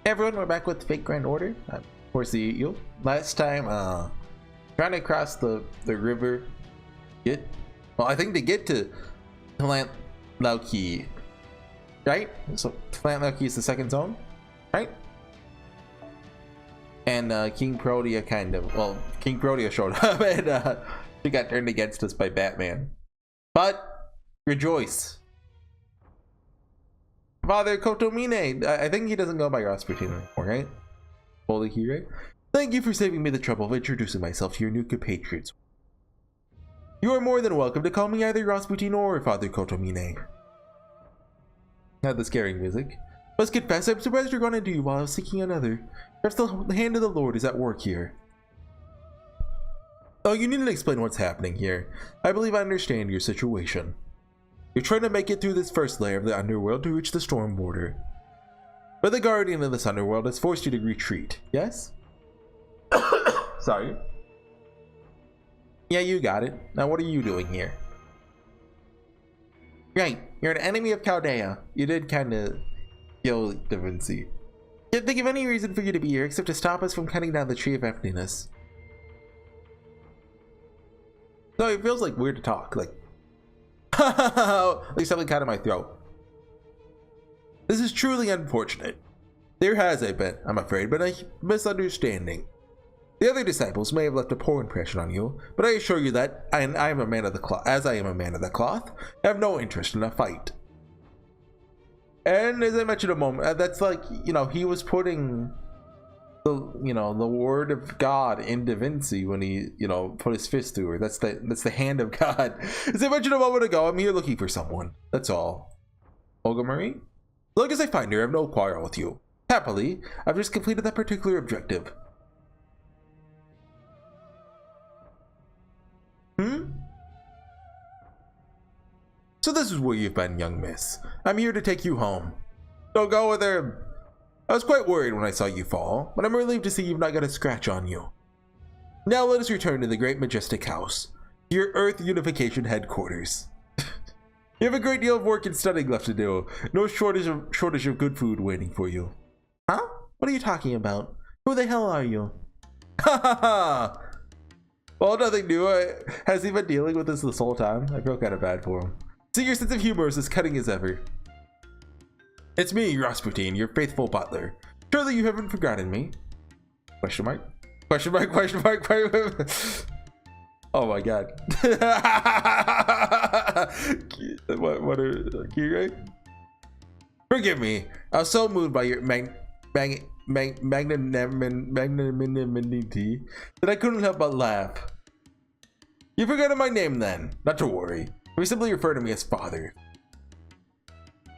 Everyone, we're back with Fake Grand Order. HorseyEatYou. Last time, trying to cross the river. Well, I think to get to Nahui, right? So Nahui is the second zone, right? And King Protea King Protea showed up and he got turned against us by Batman. But rejoice, Father Kotomine. I think he doesn't go by Rasputin anymore, right? Holy hero. Thank you for saving me the trouble of introducing myself to your new compatriots. You are more than welcome to call me either Rasputin or Father Kotomine. Not the scaring music. Must confess, I'm surprised to run into you while I was seeking another. Perhaps the hand of the Lord is at work here. Oh, you needn't explain what's happening here. I believe I understand your situation. You're trying to make it through this first layer of the underworld to reach the storm border. But the guardian of this underworld has forced you to retreat, yes? Sorry. Yeah, you got it. Now what are you doing here? Right, you're an enemy of Chaldea. You did kind of kill Da Vinci. Can't think of any reason for you to be here except to stop us from cutting down the tree of emptiness. So it feels like weird to talk, like at least something kind of my throat. This is truly unfortunate. There has, I'm afraid, been a misunderstanding. The other disciples may have left a poor impression on you, but I assure you that I am a man of the cloth. As I am a man of the cloth, I have no interest in a fight. And as I mentioned a moment, that's like, you know, he was putting the, you know, the word of God in Da Vinci when he, you know, put his fist through her. That's the hand of God. As I mentioned a moment ago, I'm here looking for someone. That's all. Olga Marie? As long as I find her, I have no quarrel with you. Happily, I've just completed that particular objective. So this is where you've been, young miss. I'm here to take you home. Don't go with her. I was quite worried when I saw you fall, but I'm relieved to see you've not got a scratch on you. Now let us return to the great majestic house, your Earth Unification headquarters. You have a great deal of work and studying left to do. No shortage of good food waiting for you. Huh? What are you talking about? Who the hell are you? Ha ha ha! Well, nothing new. Has he been dealing with this whole time? I feel kind of bad for him. See, your sense of humor is as cutting as ever. It's me, Rasputin, your faithful butler. Surely you haven't forgotten me? Question mark? Question mark? Question mark? Question mark? Oh my god. What are you right? Forgive me. I was so moved by your magnanimity that I couldn't help but laugh. You forgot my name then. Not to worry. We simply refer to me as Father.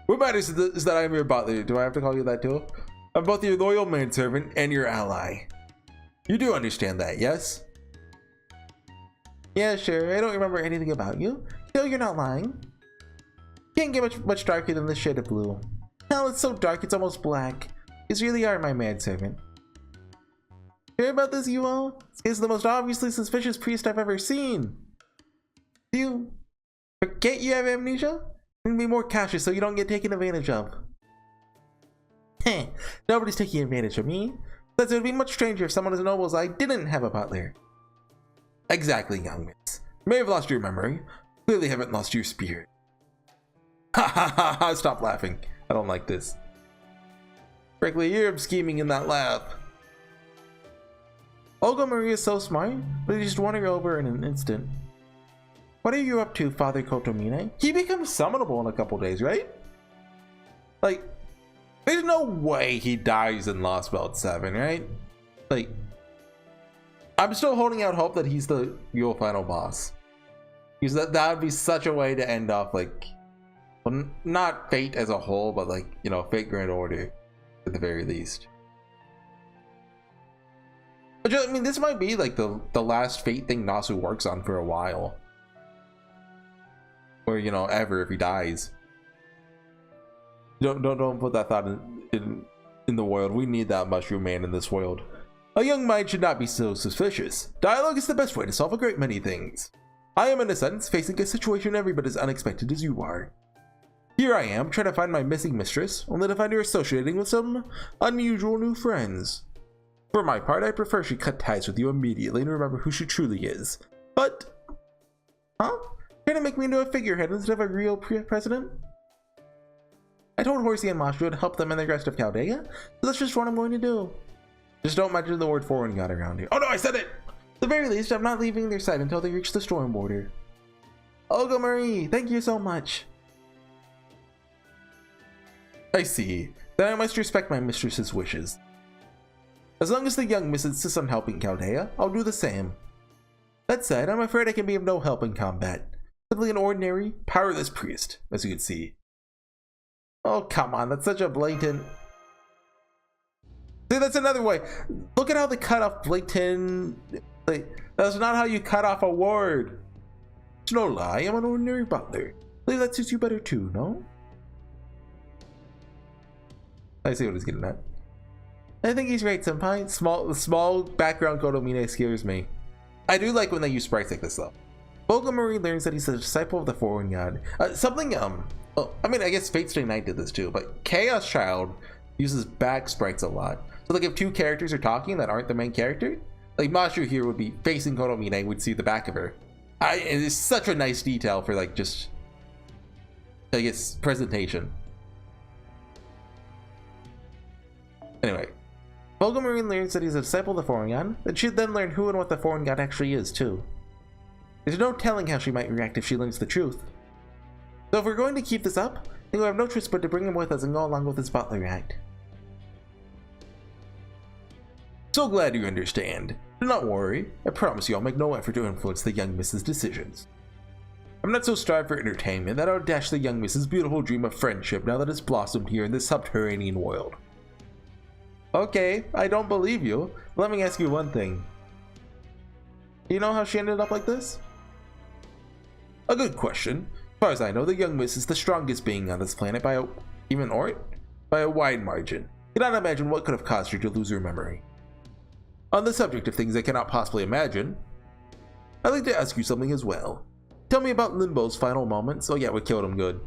What matters is that I am your butler. Do I have to call you that too? I'm both your loyal manservant and your ally. You do understand that, yes? Yeah, sure. I don't remember anything about you. No, you're not lying. Can't get much darker than this shade of blue. Hell, it's so dark it's almost black. You really are my manservant. Hear about this, you all? He's the most obviously suspicious priest I've ever seen. Do you forget you have amnesia? And be more cautious so you don't get taken advantage of. Heh, nobody's taking advantage of me. Besides, it would be much stranger if someone as noble as I didn't have a butler. Exactly, young miss. You may have lost your memory. Clearly haven't lost your spirit. Ha ha ha ha! Stop laughing. I don't like this. Frankly, you're scheming in that lab. Olga Marie is so smart, but you just won her over in an instant. What are you up to, Father Kotomine? He becomes summonable in a couple days, right? Like, there's no way he dies in Lost Belt 7, right? Like, I'm still holding out hope that he's the real final boss. Because that would be such a way to end off, like, well, not Fate as a whole, but like, you know, Fate Grand Order at the very least. But I mean, this might be like the last Fate thing Nasu works on for a while. Or, you know, ever if he dies. Don't put that thought in the world. We need that mushroom man in this world. A young mind should not be so suspicious. Dialogue is the best way to solve a great many things. I am, in a sense, facing a situation every bit as unexpected as you are. Here I am, trying to find my missing mistress, only to find her associating with some unusual new friends. For my part, I prefer she cut ties with you immediately and remember who she truly is. But, huh? Trying to make me into a figurehead instead of a real president? I told Horsey and Mashu to help them in the rest of Chaldea, so that's just what I'm going to do. Just don't mention the word foreign god around here. Oh no, I said it! At the very least, I'm not leaving their side until they reach the storm border. Olga Marie, thank you so much. I see. Then I must respect my mistress's wishes. As long as the young miss insists on helping Chaldea, I'll do the same. That said, I'm afraid I can be of no help in combat. Simply an ordinary, powerless priest, as you can see. Oh, come on, that's such a blatant... See, that's another way. Look at how they cut off blatant... That's not how you cut off a word. It's no lie, I'm an ordinary butler. I believe that suits you better too, no? I see what he's getting at. I think he's right, senpai. Small background Kodomine scares me. I do like when they use sprites like this though. Olga Marie learns that he's a disciple of the foreign god. Oh, I mean, I guess Fate Stay Night did this too, but Chaos Child uses back sprites a lot. So like if two characters are talking that aren't the main character, like Mashu here would be facing Kodomine, would see the back of her. It is such a nice detail for like just, I guess, presentation. Anyway, Olga Marie learns that he's a disciple of the foreign god, and she'd then learn who and what the foreign god actually is too. There's no telling how she might react if she learns the truth. So if we're going to keep this up, then we have no choice but to bring him with us and go along with his butler act. So glad you understand. Do not worry, I promise you I'll make no effort to influence the young miss's decisions. I'm not so starved for entertainment that I'll dash the young miss's beautiful dream of friendship now that it's blossomed here in this subterranean world. Okay, I don't believe you. Let me ask you one thing. Do you know how she ended up like this? A good question. As far as I know, the young miss is the strongest being on this planet by a wide margin. Cannot imagine what could have caused her to lose her memory. On the subject of things I cannot possibly imagine, I'd like to ask you something as well. Tell me about Limbo's final moments. Oh yeah, we killed him good.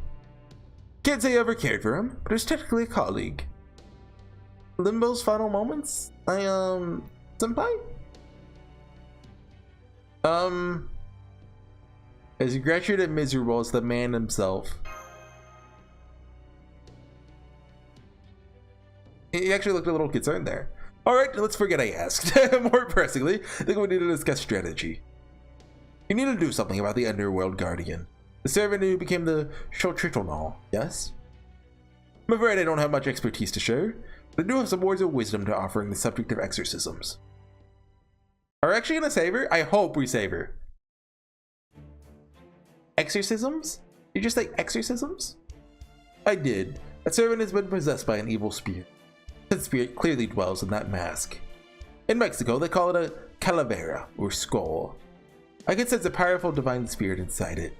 Can't say I ever cared for him, but he's technically a colleague. Limbo's final moments? Senpai? As wretched and miserable as the man himself. He actually looked a little concerned there. Alright, let's forget I asked. More pressingly, I think we need to discuss strategy. You need to do something about the Underworld Guardian. The servant who became the Shotritonal, yes? I'm afraid I don't have much expertise to share, but I do have some words of wisdom to offer in the subject of exorcisms. Are we actually gonna save her? I hope we save her. Exorcisms? You just say exorcisms? I did. That servant has been possessed by an evil spirit. That spirit clearly dwells in that mask. In Mexico, they call it a calavera, or skull. I can sense a powerful divine spirit inside it.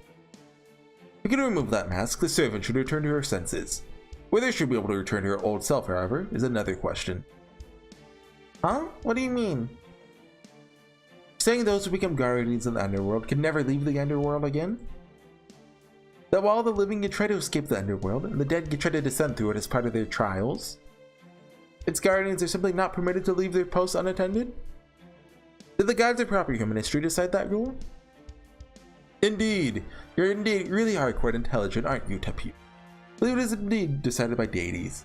If we can remove that mask, the servant should return to her senses. Whether she'll be able to return to her old self, however, is another question. Huh? What do you mean? Saying those who become guardians in the underworld can never leave the underworld again? That while the living can try to escape the underworld, and the dead can try to descend through it as part of their trials, its guardians are simply not permitted to leave their posts unattended? Did the gods of proper human history decide that rule? Indeed, you're indeed really are quite intelligent, aren't you, Tapu? I believe it is indeed decided by deities.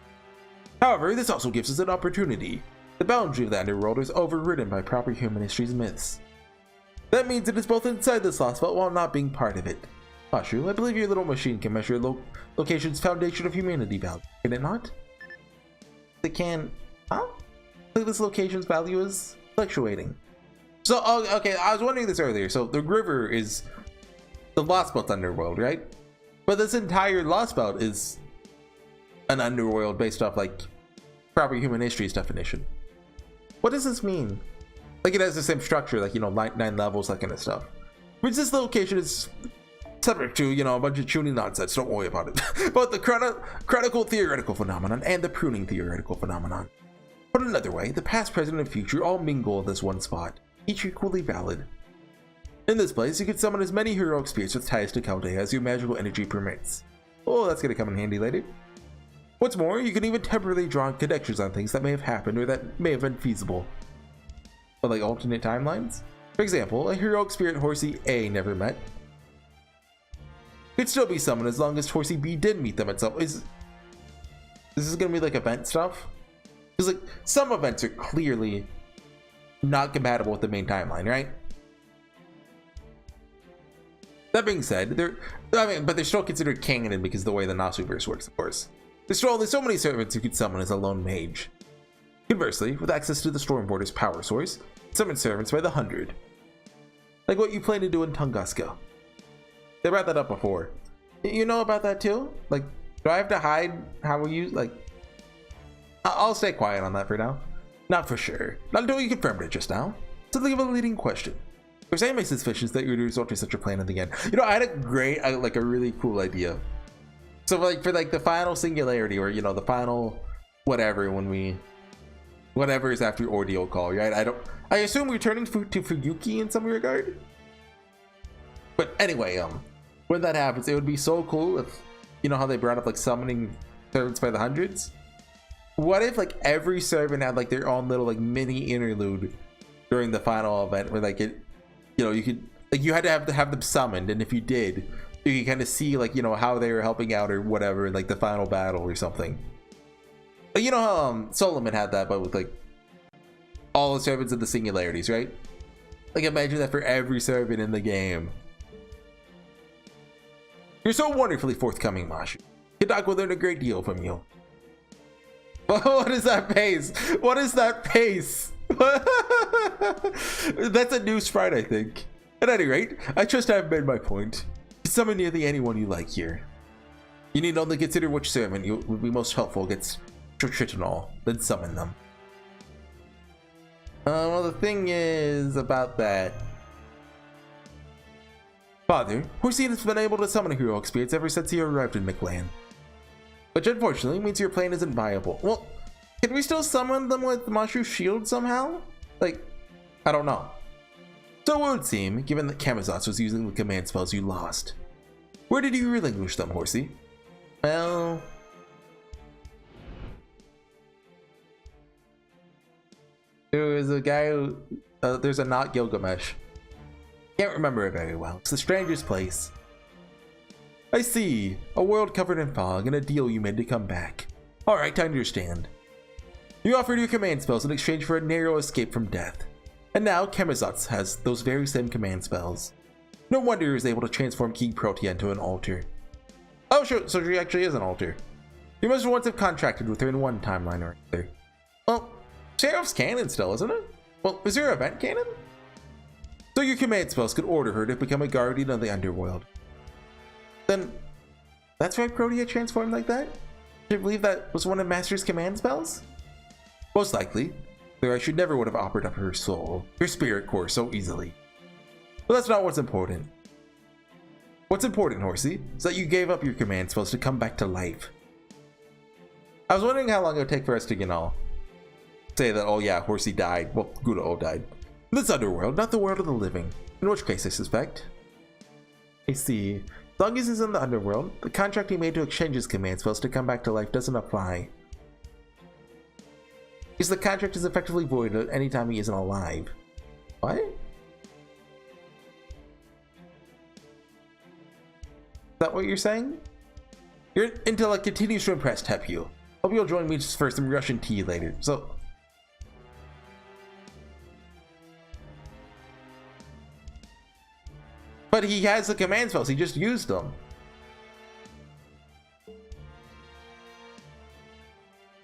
However, this also gives us an opportunity. The boundary of the underworld is overridden by proper human history's myths. That means it is both inside this lost belt while not being part of it. Mashu, I believe your little machine can measure location's foundation of humanity value, can it not? It can, huh? I think this location's value is fluctuating. So, okay, I was wondering this earlier. So the river is the Lost Belt underworld, right? But this entire Lost Belt is an underworld based off like proper human history's definition. What does this mean? Like it has the same structure, like, you know, 9 levels, that kind of stuff. Which this location is subject to, you know, a bunch of tuning nonsense, don't worry about it. Both the chronicle theoretical phenomenon and the pruning theoretical phenomenon. Put another way, the past, present, and future all mingle in this one spot, each equally valid. In this place, you can summon as many heroic spirits with ties to Chaldea as your magical energy permits. Oh, that's gonna come in handy later. What's more, you can even temporarily draw connections on things that may have happened or that may have been feasible. But like alternate timelines? For example, a heroic spirit Horsey A never met could still be summoned as long as Horsey B did meet them at some. This is gonna be like event stuff? Because like some events are clearly not compatible with the main timeline, right? That being said, but they're still considered canon because of the way the Nasuverse works, of course. There's so many servants who could summon as a lone mage. Conversely, with access to the Stormborder's power source, summon servants by the 100. Like what you plan to do in Tunguska. They brought that up before. You know about that too? Like, do I have to hide how we use, like... I'll stay quiet on that for now. Not for sure. Not until you confirmed it just now. So think of a leading question. There's any suspicions that you would resort to such a plan in the end. You know, I had a great, like a really cool idea. So like for like the final singularity, or you know, the final whatever, whatever is after ordeal call, right? I assume we're turning to Fuyuki in some regard. But anyway, when that happens, it would be so cool if, you know how they brought up like summoning servants by the hundreds? What if like every servant had like their own little like mini interlude during the final event where like it, you know, you could like you had to have them summoned, and if you did, you could kind of see like, you know, how they were helping out or whatever in like the final battle or something. Like, you know how Solomon had that, but with like all the servants of the singularities, right? Like imagine that for every servant in the game. You're so wonderfully forthcoming, Mashu. Hidak will learn a great deal from you. What is that pace? What is that pace? That's a new sprite, I think. At any rate, I trust I have made my point. Summon nearly anyone you like here. You need only consider which servant would be most helpful against Tritonol, then summon them. Well, the thing is about that. Father, Horsey has been able to summon heroic spirits ever since he arrived in Mictlan. Which unfortunately means your plan isn't viable. Well, can we still summon them with Mashu's shield somehow? Like, I don't know. So it would seem, given that Camazotz was using the command spells you lost. Where did you relinquish them, Horsey? Well... there was a guy who... there's a Not Gilgamesh. Can't remember it very well. It's the strangest place. I see. A world covered in fog and a deal you made to come back. Alright, I understand. You offered your command spells in exchange for a narrow escape from death. And now Camazotz has those very same command spells. No wonder he was able to transform King Protea into an altar. Oh, sure, so she actually is an altar. You must once have contracted with her in one timeline or another. Well, Sheriff's canon still, isn't it? Well, is there event canon? So your command spells could order her to become a guardian of the underworld. Then, that's why Protea transformed like that? Do you believe that was one of Master's command spells? Most likely, though I should never would have offered up her soul, her spirit core so easily. But that's not what's important. What's important, Horsey, is that you gave up your command spells to come back to life. I was wondering how long it would take for us to, you know, say that, oh yeah, Horsey died. Well, Gudo died. This underworld, not the world of the living. In which case, I suspect. I see. As long as he's in the underworld, the contract he made to exchange his command spells to come back to life doesn't apply. Because the contract is effectively void at any time he isn't alive. What? Is that what you're saying? Your intellect continues to impress, Tepu. Hope you'll join me for some Russian tea later. So... but he has the command spells, he just used them.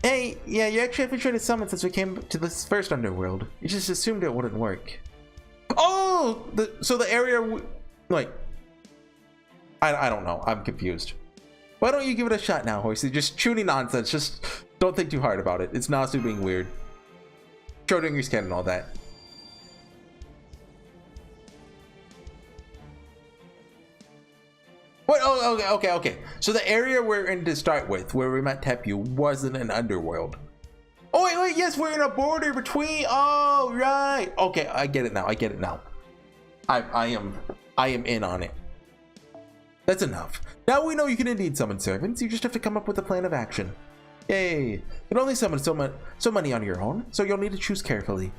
Hey, yeah, you actually have been trying to summon since we came to this first underworld. You just assumed it wouldn't work. Oh! So the area... like... I don't know, I'm confused. Why don't you give it a shot now, Horsey? Just chuny nonsense, just don't think too hard about it. It's Nasu being weird. Schrodinger's cat and all that. What? Oh, okay. So the area we're in to start with, where we met Tepu, wasn't an underworld. Oh wait, yes, we're in a border between. Oh right. Okay, I get it now. I am in on it. That's enough. Now we know you can indeed summon servants, you just have to come up with a plan of action. Yay! You can only summon so many on your own, so you'll need to choose carefully.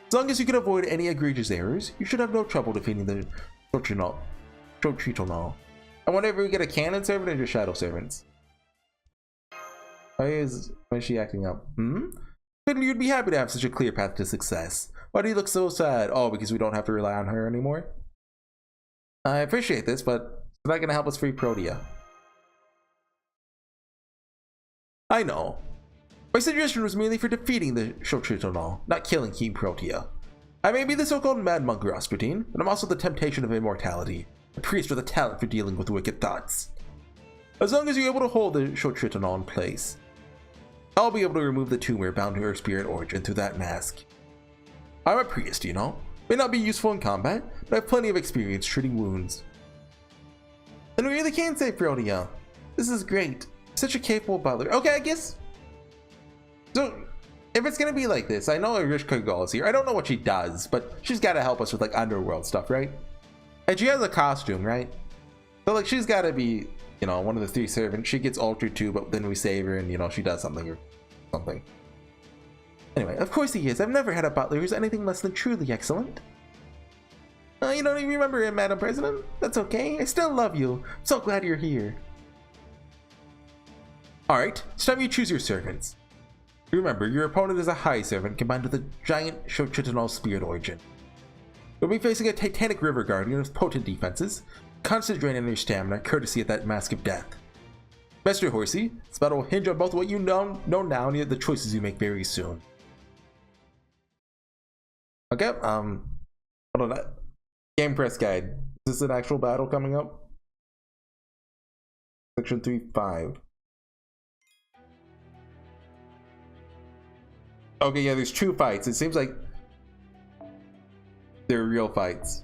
As long as you can avoid any egregious errors, you should have no trouble defeating the Shochitonal. I wonder if we get a canon servant or just shadow servants. Why is she acting up? But you'd be happy to have such a clear path to success. Why do you look so sad? Oh, because we don't have to rely on her anymore? I appreciate this, but it's not going to help us free Protea. I know. My suggestion was merely for defeating the Shochitonal, not killing King Protea. I may be the so-called Mad Monk Rasputin, but I'm also the temptation of immortality, a priest with a talent for dealing with wicked thoughts. As long as you're able to hold the Shochitonal in place, I'll be able to remove the tumor bound to her spirit origin through that mask. I'm a priest, you know. May not be useful in combat, but I have plenty of experience treating wounds. And we really can save Protea. This is great. Such a capable butler. Okay, I guess. So, if it's gonna be like this, I know Arishka Gall is here. I don't know what she does, but she's gotta help us with like underworld stuff, right? And she has a costume, right? So like she's gotta be, you know, one of the 3 servants. She gets altered too, but then we save her and, you know, she does something or something. Anyway, of course he is. I've never had a butler who's anything less than truly excellent. You don't even remember him, Madam President? That's okay. I still love you. I'm so glad you're here. Alright, it's time you choose your servants. Remember, your opponent is a high servant combined with a giant Shochitonal spirit origin. You'll be facing a titanic river guardian with potent defenses, constant drain on your stamina courtesy of that mask of death. Master Horsey, this battle will hinge on both what you know now and the choices you make very soon. Okay, hold on. Game press guide. Is this an actual battle coming up? Section 3.5. Okay, yeah, there's 2 fights. It seems like they're real fights.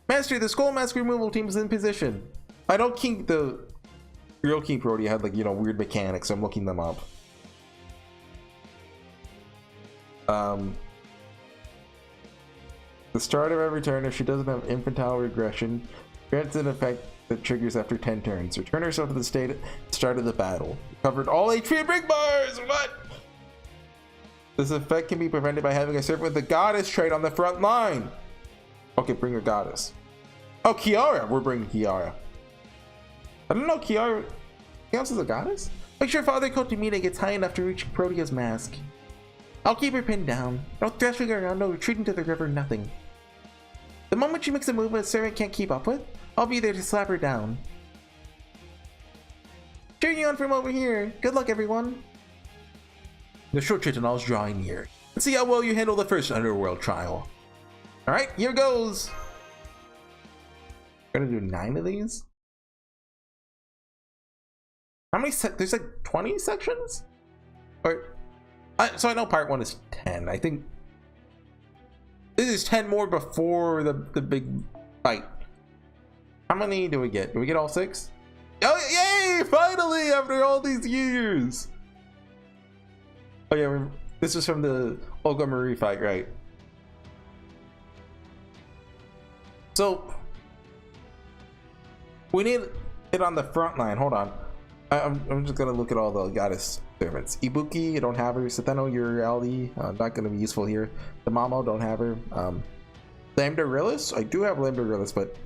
Master, the Skull Mask removal team is in position. I know the real King Protea had like, you know, weird mechanics, so I'm looking them up. The start of every turn, if she doesn't have infantile regression, grants an effect that triggers after 10 turns. Return herself to the state at the start of the battle. Covered all HP and break bars! What? This effect can be prevented by having a servant with the goddess trait on the front line. Okay, bring a goddess. Oh, Kiara! We're bringing Kiara. I don't know, Kiara counts as a goddess? Make sure Father Kotomina gets high enough to reach Protea's mask. I'll keep her pinned down. No thrashing around, no retreating to the river, nothing. The moment she makes a move a servant can't keep up with, I'll be there to slap her down. Cheering you on from over here. Good luck, everyone. The Shochitonal is drawing near. Let's see how well you handle the first underworld trial. Alright, here goes. We're gonna do 9 of these. How many there's like 20 sections? Or so I know part 1 is 10. I think this is 10 more before the big fight. How many do we get? Do we get all 6? Oh yay! Finally, after all these years. Oh yeah, this was from the Olga Marie fight, right? So we need it on the front line. Hold on. I'm just gonna look at all the goddess servants. Ibuki, I don't have her. Sateno Urialdi, not gonna be useful here. The Mamo, don't have her. Lambda Rillis, I do have Lambda Rillis, but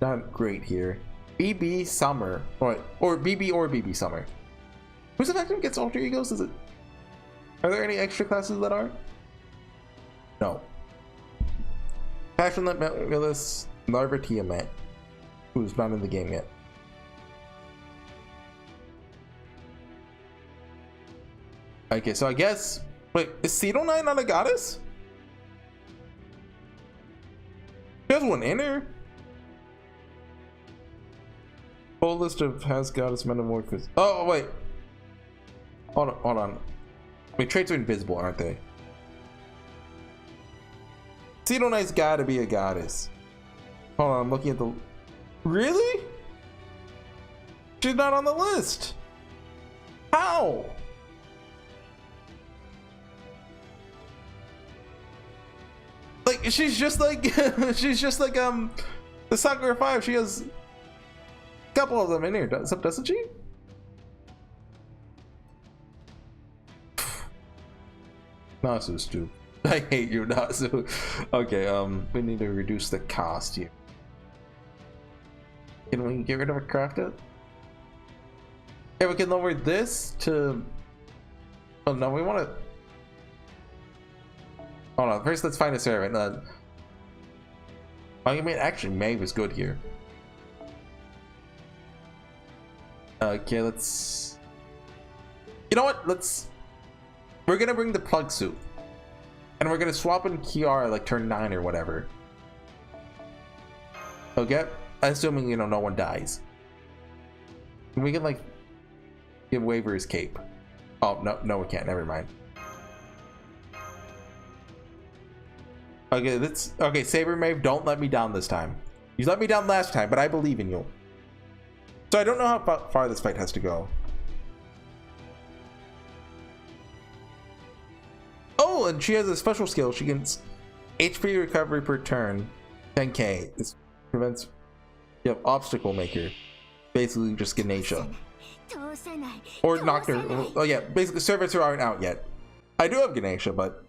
not great here. BB Summer, or BB Summer. Who's the victim gets alter egos? Is it? Are there any extra classes that are? No. Passion Rillis, Larva Tiamat, who's not in the game yet. Okay, so I guess, wait, is Cedo Knight not a goddess? She has one in her. Full list of has goddess metamorphosis. Oh wait, hold on. Wait, traits are invisible, aren't they? Cedo Knight's gotta be a goddess. Hold on, I'm looking at the. Really? She's not on the list. How? she's just like she's just like the Sakura 5. She has a couple of them in here, doesn't she? Nasu, stupid. I hate you, Nasu. Okay, we need to reduce the cost here. Can we get rid of a crafted? Yeah, we can lower this to. Oh no, we want to. Hold on. First, let's find a servant. I mean, actually, Maeve is good here. Okay, let's. You know what? We're gonna bring the plug suit, and we're gonna swap in Kiara like turn 9 or whatever. Okay, assuming you know no one dies. We can like give Waver his cape. Oh no, we can't. Never mind. Okay, okay. Saber Maeve, don't let me down this time. You let me down last time, but I believe in you. So I don't know how far this fight has to go. Oh, and she has a special skill. She gets HP recovery per turn, 10k. This prevents. Yep, obstacle maker. Basically, just Ganesha. Or Nocturne. Oh yeah, basically servants who aren't out yet. I do have Ganesha, but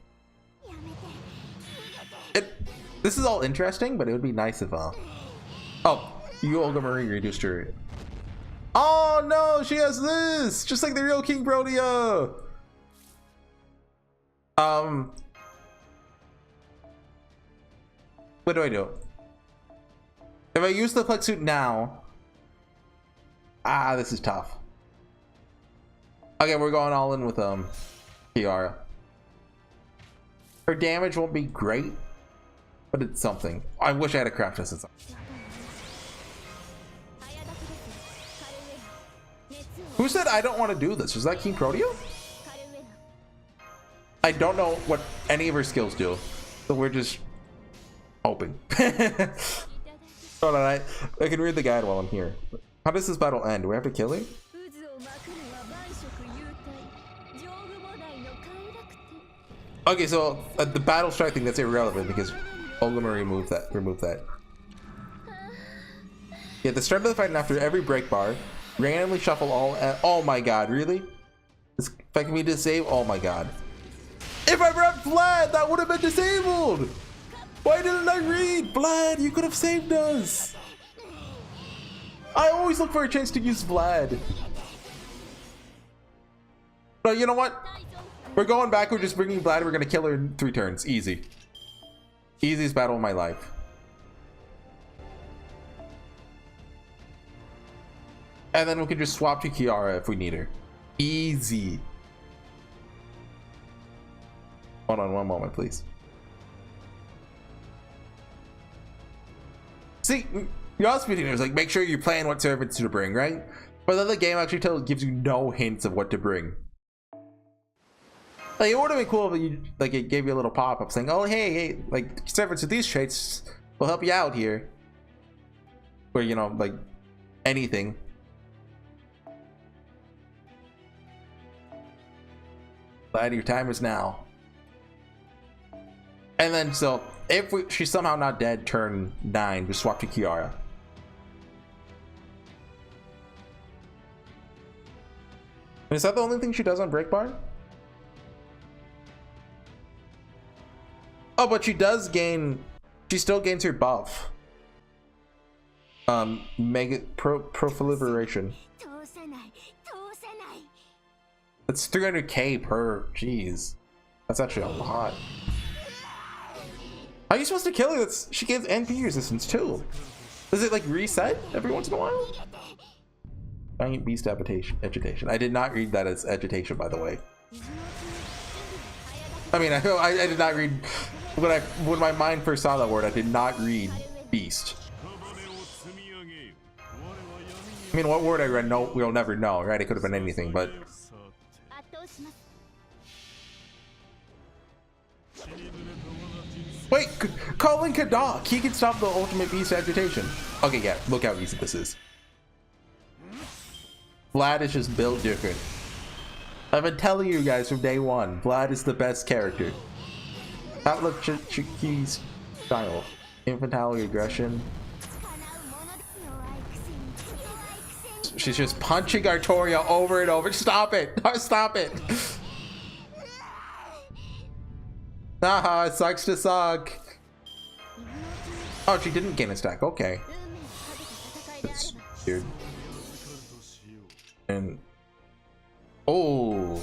this is all interesting. But it would be nice if oh, U-Olga Marie reduced her. Oh no, she has this, just like the real King Brodia. What do I do? If I use the plug suit now, this is tough. Okay, we're going all in with Kiara. Her damage won't be great, but it's something. I wish I had a craft test. Who said I don't want to do this? Was that King Protea? I don't know what any of her skills do, so we're just hoping. Hold on, I can read the guide while I'm here. How does this battle end? Do we have to kill him? Okay, so the battle strike thing, that's irrelevant because Olga removed that. Yeah, the start of the fight and after every break bar, randomly shuffle all. Oh my god, really? It's expecting me to save? Oh my god. If I brought Vlad, that would have been disabled! Why didn't I read? Vlad, you could have saved us! I always look for a chance to use Vlad. But you know what? We're going back, we're just bringing Vlad, we're gonna kill her in 3 turns. Easy. Easiest battle of my life. And then we can just swap to Kiara if we need her. Easy. Hold on one moment, please. See, you're all speaking like make sure you plan what servants to bring, right? But then the game actually gives you no hints of what to bring. Like it would have been cool if you like it gave you a little pop-up saying, "Oh hey, like servants with these traits will help you out here," or you know, like anything. Glad your time is now. And then so if she's somehow not dead, turn 9, just swap to Kiara. Is that the only thing she does on break bar? Oh, but she does gain. She still gains her buff. Mega proliferation. That's 300k per. Jeez, that's actually a lot. How are you supposed to kill her? She gains NP resistance too. Does it like reset every once in a while? Giant beast agitation. I did not read that as agitation, by the way. I mean, I did not read when my mind first saw that word. I did not read beast. I mean, what word I read? No, we'll never know, right? It could have been anything, but. Wait, Colin Kadak, he can stop the ultimate beast agitation. Okay, yeah, look how easy this is. Vlad is just built different. I've been telling you guys from day one, Vlad is the best character. Outlook he's Style. Infantile aggression. She's just punching Artoria over and over. Stop it! Stop it! Haha, it sucks to suck. Oh, she didn't gain a stack. Okay. That's weird. And oh.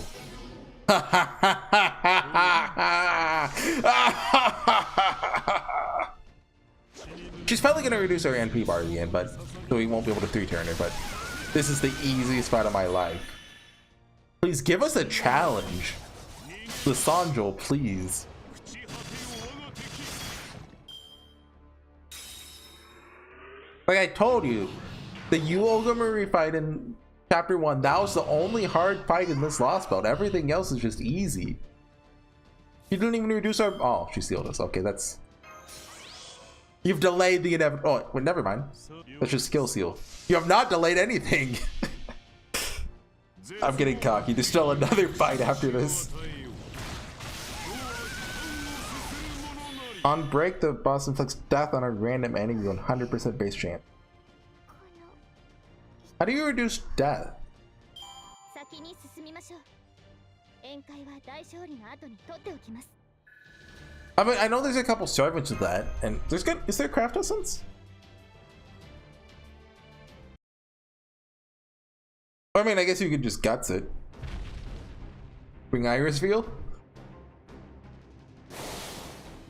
She's probably gonna reduce her NP bar at the end, but so we won't be able to 3-turn her, but this is the easiest fight of my life. Please give us a challenge. Lissandro, please. Like I told you, the U-Olga Marie fight in Chapter 1, that was the only hard fight in this Lost Belt. Everything else is just easy. She didn't even reduce our... Oh, she sealed us. Okay, that's... You've delayed the inevitable... Oh, well, never mind. That's just skill seal. You have not delayed anything. I'm getting cocky. There's still another fight after this. On break, the boss inflicts death on a random enemy with 100% base chance. How do you reduce death? I mean, I know there's a couple servants of that, and there's good. Is there craft essence? I mean, I guess you could just guts it. Bring Iris Veil.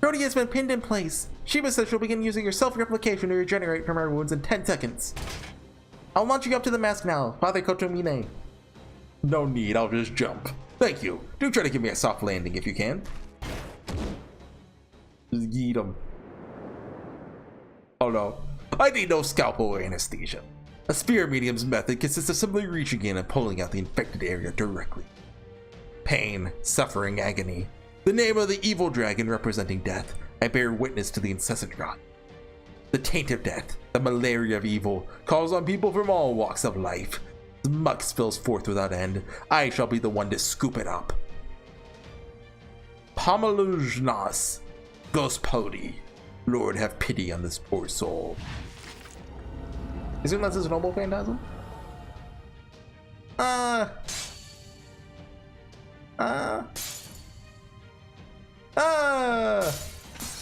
Brody has been pinned in place. Shiba says she'll begin using her self-replication to regenerate from her wounds in 10 seconds. I'll launch you up to the mask now, Father Kotomine. No need, I'll just jump. Thank you. Do try to give me a soft landing if you can. Just yeet him. Oh no. I need no scalpel or anesthesia. A spear medium's method consists of simply reaching in and pulling out the infected area directly. Pain, suffering, agony. The name of the evil dragon representing death. I bear witness to the incessant rot. The taint of death, the malaria of evil, calls on people from all walks of life. The muck spills forth without end. I shall be the one to scoop it up. Pomalujnas, Gospodi, Lord have pity on this poor soul. Isn't that his noble phantasm?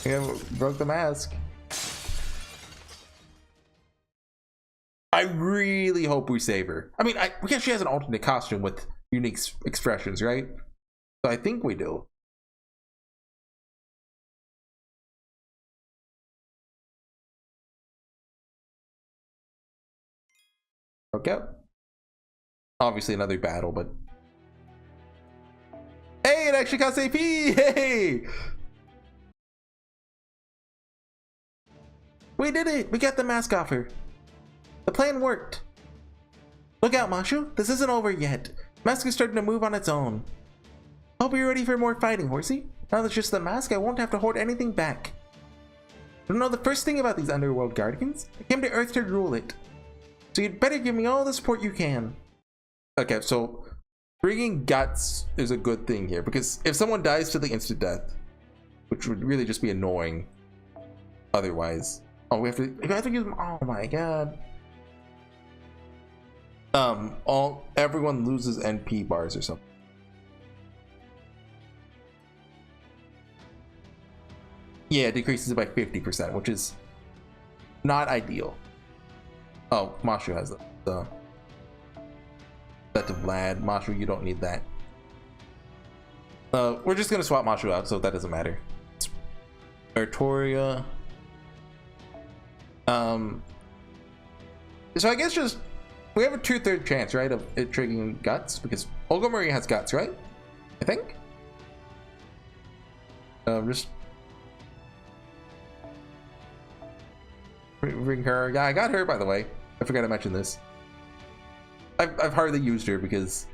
Yeah, broke the mask. I really hope we save her. I mean, we guess she has an alternate costume with unique expressions, right? So I think we do. Okay. Obviously another battle, but... Hey, it actually costs AP! Hey! We did it! We got the mask off her. The plan worked. Look out, Mashu. This isn't over yet. Mask is starting to move on its own. Hope you're ready for more fighting, Horsey. Now that's just the mask, I won't have to hold anything back. You know the first thing about these underworld guardians? I came to Earth to rule it. So you'd better give me all the support you can. Okay, so bringing guts is a good thing here, because if someone dies to the instant death, which would really just be annoying otherwise. Oh, we have to use them. Oh my god. Everyone loses NP bars or something. Yeah, it decreases it by 50%, which is not ideal. Oh, Mashu has the set to Vlad. Mashu, you don't need that. We're just gonna swap Mashu out, so that doesn't matter. Artoria. So I guess just we have a 2/3 chance, right, of it triggering guts, because Olga Marie has guts, right? I think. Just bring her. Yeah, I got her, by the way. I forgot to mention this. I've hardly used her because,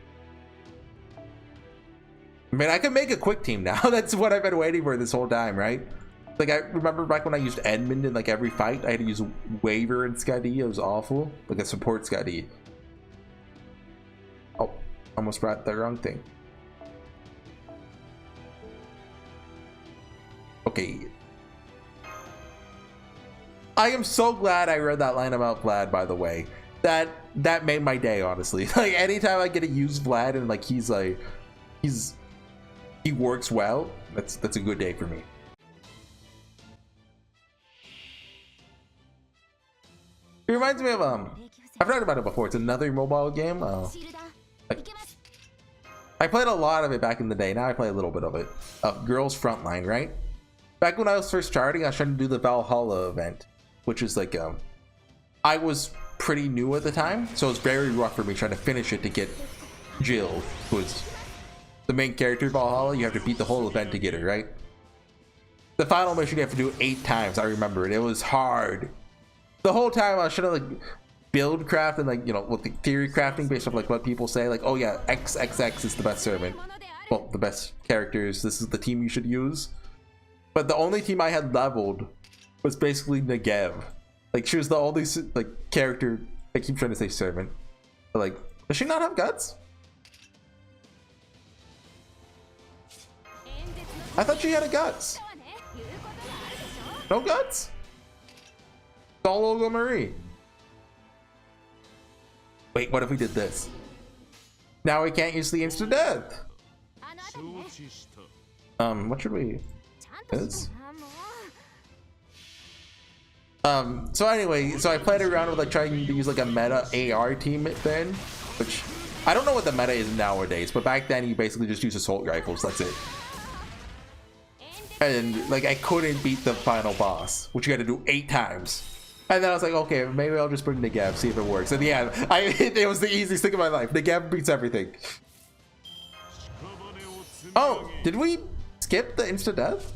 I mean, I can make a quick team now. That's what I've been waiting for this whole time, right? Like, I remember back when I used Edmund in like every fight, I had to use Waver and Skadi. It was awful. Like a support Skadi. Oh, almost brought the wrong thing. I am so glad I read that line about Vlad, by the way. That made my day, honestly. Like anytime I get to use Vlad and like he works well, that's a good day for me. It reminds me of I've talked about it before. It's another mobile game. I played a lot of it back in the day. Now I play a little bit of it. Girls Frontline, right? Back when I was first starting, I was trying to do the Valhalla event, which is like I was pretty new at the time, so it was very rough for me trying to finish it to get Jill, who is the main character of Valhalla. You have to beat the whole event to get her, right? The final mission you have to do 8 times. I remember it. It was hard. The whole time I was trying to like build craft and like, you know, with the theory crafting based off like what people say, like, oh yeah, XXX is the best servant. Well, the best characters. This is the team you should use. But the only team I had leveled was basically Negev. Like she was the only like character. I keep trying to say servant, but like, does she not have guts? I thought she had a guts. No guts? It's all Olga Marie. Wait, what if we did this? Now we can't use the instant death. What should we? This? So anyway, so I played around with like trying to use like a meta AR team then, which I don't know what the meta is nowadays, but back then you basically just use assault rifles, that's it. And like I couldn't beat the final boss, which you had to do 8 times. And then I was like, okay, maybe I'll just bring Negev, see if it works. And yeah, it was the easiest thing of my life. Negev beats everything. Oh, did we skip the insta death?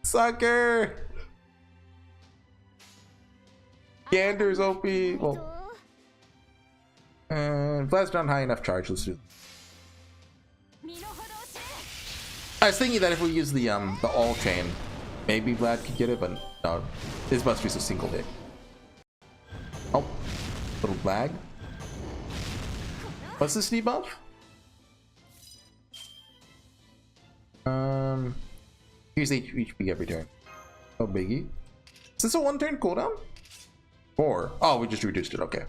Sucker! Gander's OP. Well, Vlad's not high enough charge. Let's do it. I was thinking that if we use the all chain, maybe Vlad could get it, but no, his must be a single hit. Oh, little lag. What's this debuff? Here's HP every turn. Oh, biggie. Is this a 1-turn cooldown? 4. Oh, we just reduced it. Okay.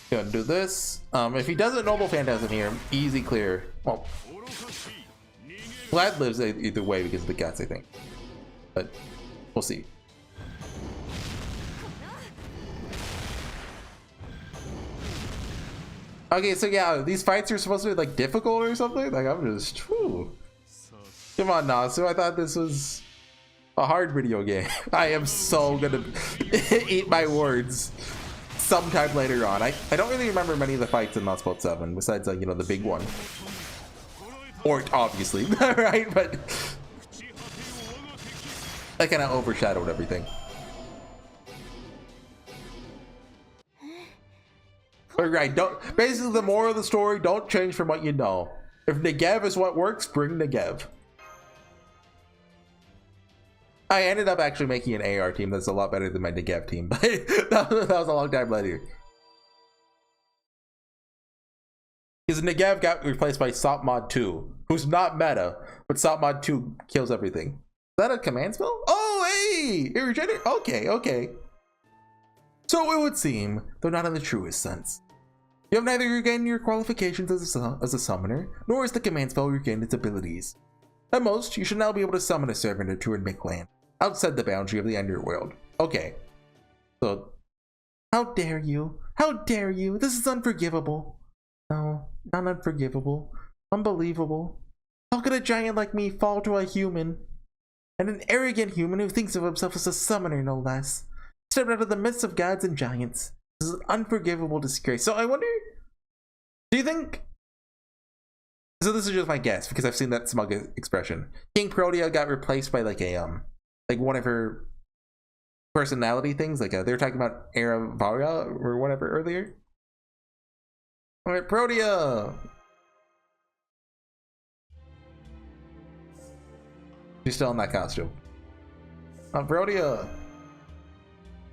Gonna do this. If he doesn't Noble Phantasm here, easy clear. Well, Vlad lives either way because of the guts, I think. But we'll see. Okay, so yeah, these fights are supposed to be like difficult or something. Like I'm just, whew. Come on, Nasu. I thought this was a hard video game. I am so gonna eat my words sometime later on. I don't really remember many of the fights in Not-Dracula 7 besides like, you know, the big one. Or obviously, right? But I kind of overshadowed everything. Right, basically the moral of the story, don't change from what you know. If Negev is what works, bring Negev. I ended up actually making an AR team that's a lot better than my Negev team, but that was a long time later. Because Negev got replaced by Sop Mod 2, who's not meta, but Sop Mod 2 kills everything. Is that a command spell? Oh, hey! It regenerates? Okay, okay. So it would seem, though not in the truest sense. You have neither regained your qualifications as a summoner, nor has the command spell regained its abilities. At most, you should now be able to summon a servant or two in Mictlan, outside the boundary of the underworld. Okay. So, how dare you? How dare you? This is unforgivable. No, not unforgivable. Unbelievable. How could a giant like me fall to a human? And an arrogant human who thinks of himself as a summoner, no less. Stepped out of the midst of gods and giants. This is an unforgivable disgrace. So I wonder, do you think, so this is just my guess because I've seen that smug expression. King Protea got replaced by like a like one of her personality things, like they were talking about Aravara or whatever earlier. All right, Protea. She's still in that costume. Protea.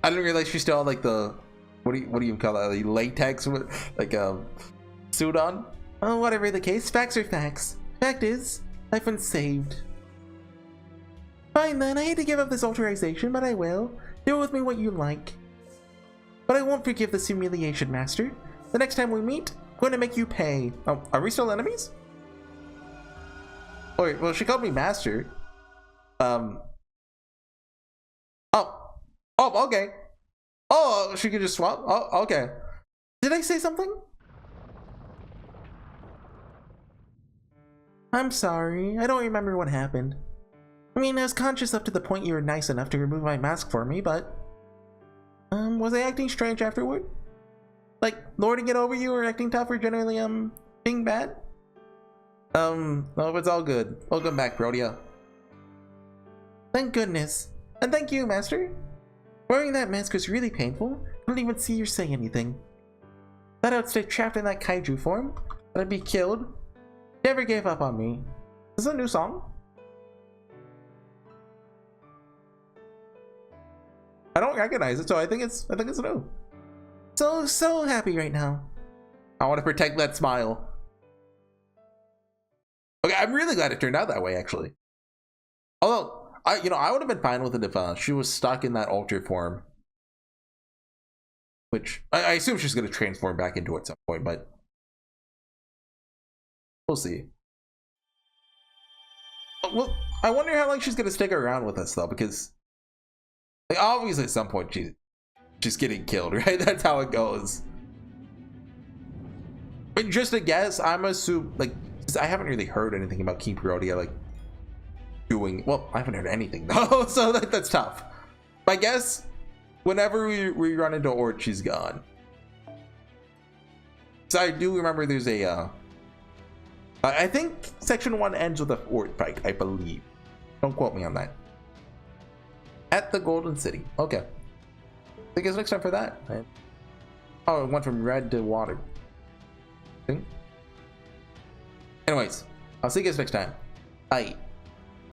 I didn't realize she still had like the what do you call that, like latex with like suit on. Oh, whatever the case, facts are facts. Fact is, I've been saved. Fine then, I hate to give up this authorization, but I will. Do with me what you like. But I won't forgive this humiliation, Master. The next time we meet, I'm going to make you pay. Oh, are we still enemies? Oh, wait, well, she called me Master. Oh, okay. Oh, she could just swap? Oh, okay. Did I say something? I'm sorry. I don't remember what happened. I mean, I was conscious up to the point you were nice enough to remove my mask for me, but... was I acting strange afterward? Like, lording it over you or acting tough or generally, being bad? No, it's all good. Welcome back, Rhodia. Thank goodness. And thank you, Master. Wearing that mask was really painful. I couldn't even see or say anything. Thought I would stay trapped in that kaiju form, that I'd be killed. Never gave up on me. Is this a new song? I don't recognize it, so I think it's new. So happy right now. I want to protect that smile. Okay, I'm really glad it turned out that way, actually. Although, I would have been fine with it if she was stuck in that altered form. Which, I assume she's going to transform back into it at some point, but... we'll see. Well, I wonder how long she's going to stick around with us, though, because... like, obviously at some point she's getting killed, right? That's how it goes. I mean, just a guess, I'm assuming, like, I haven't really heard anything about Keep Rhodia, like, doing, well, I haven't heard anything, though, so that's tough. My guess, whenever we run into Ort, she's gone. So I do remember there's a, I think Section 1 ends with a Ort fight, I believe. Don't quote me on that. At the Golden City. Okay. I guess next time for that. Right? Oh, it went from red to water. Anyways, I'll see you guys next time. Bye.